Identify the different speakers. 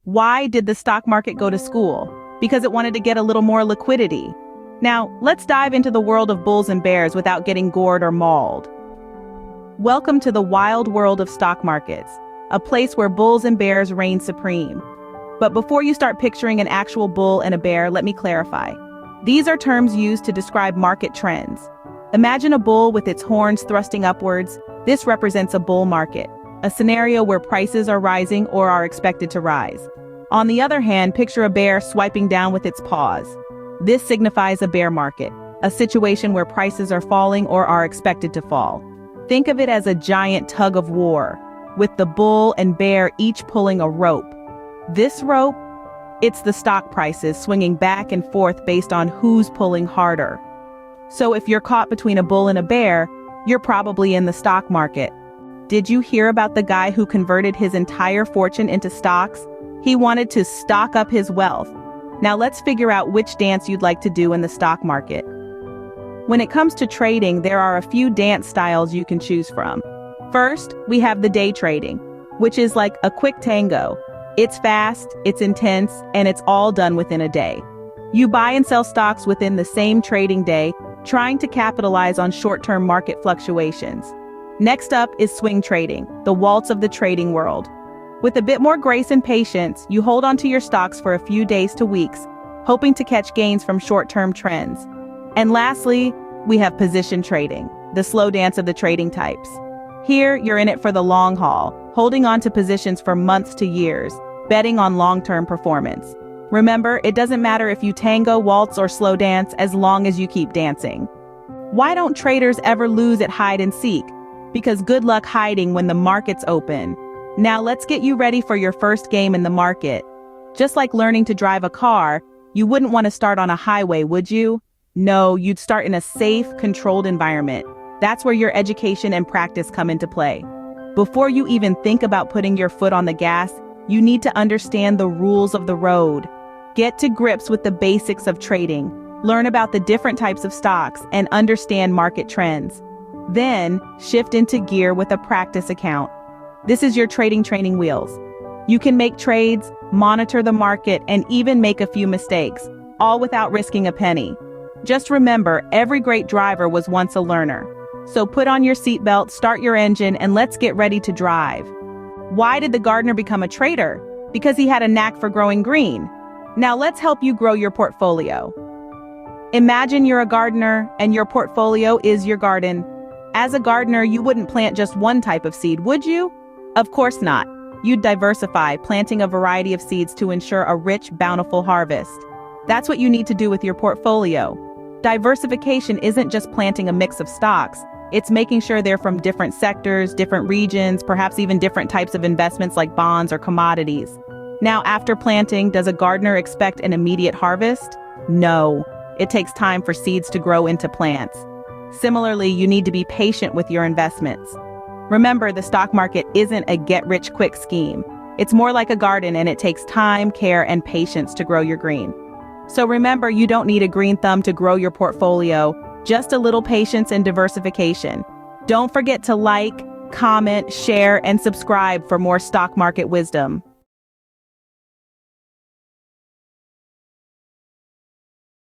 Speaker 1: Why did the stock market go to school? Because it wanted to get a little more liquidity. Now, let's dive into the world of bulls and bears without getting gored or mauled. Welcome to the wild world of stock markets, a place where bulls and bears reign supreme. But before you start picturing an actual bull and a bear, let me clarify. These are terms used to describe market trends. Imagine a bull with its horns thrusting upwards. This represents a bull market, a scenario where prices are rising or are expected to rise. On the other hand, picture a bear swiping down with its paws. This signifies a bear market, a situation where prices are falling or are expected to fall. Think of it as a giant tug of war, with the bull and bear each pulling a rope. This rope, it's the stock prices swinging back and forth based on who's pulling harder. So if you're caught between a bull and a bear, you're probably in the stock market. Did you hear about the guy who converted his entire fortune into stocks? He wanted to stock up his wealth. Now let's figure out which dance you'd like to do in the stock market. When it comes to trading, there are a few dance styles you can choose from. First, we have the day trading, which is like a quick tango. It's fast, it's intense, and it's all done within a day. You buy and sell stocks within the same trading day, trying to capitalize on short-term market fluctuations. Next up is swing trading, the waltz of the trading world. With a bit more grace and patience, you hold onto your stocks for a few days to weeks, hoping to catch gains from short-term trends. And lastly, we have position trading, the slow dance of the trading types. Here, you're in it for the long haul, holding on to positions for months to years, betting on long-term performance. Remember, it doesn't matter if you tango, waltz, or slow dance as long as you keep dancing. Why don't traders ever lose at hide and seek? Because good luck hiding when the market's open. Now let's get you ready for your first game in the market. Just like learning to drive a car, you wouldn't want to start on a highway, would you? No, you'd start in a safe, controlled environment. That's where your education and practice come into play. Before you even think about putting your foot on the gas, you need to understand the rules of the road. Get to grips with the basics of trading, learn about the different types of stocks, and understand market trends. Then, shift into gear with a practice account. This is your trading training wheels. You can make trades, monitor the market, and even make a few mistakes, all without risking a penny. Just remember, every great driver was once a learner. So put on your seatbelt, start your engine, and let's get ready to drive. Why did the gardener become a trader? Because he had a knack for growing green. Now let's help you grow your portfolio. Imagine you're a gardener and your portfolio is your garden. As a gardener, you wouldn't plant just one type of seed, would you? Of course not. You'd diversify, planting a variety of seeds to ensure a rich, bountiful harvest. That's what you need to do with your portfolio. Diversification isn't just planting a mix of stocks. It's making sure they're from different sectors, different regions, perhaps even different types of investments like bonds or commodities. Now, after planting, does a gardener expect an immediate harvest? No. It takes time for seeds to grow into plants. Similarly, you need to be patient with your investments. Remember, the stock market isn't a get-rich-quick scheme. It's more like a garden, and it takes time, care, and patience to grow your green. So remember, you don't need a green thumb to grow your portfolio, just a little patience and diversification. Don't forget to like, comment, share, and subscribe for more stock market wisdom.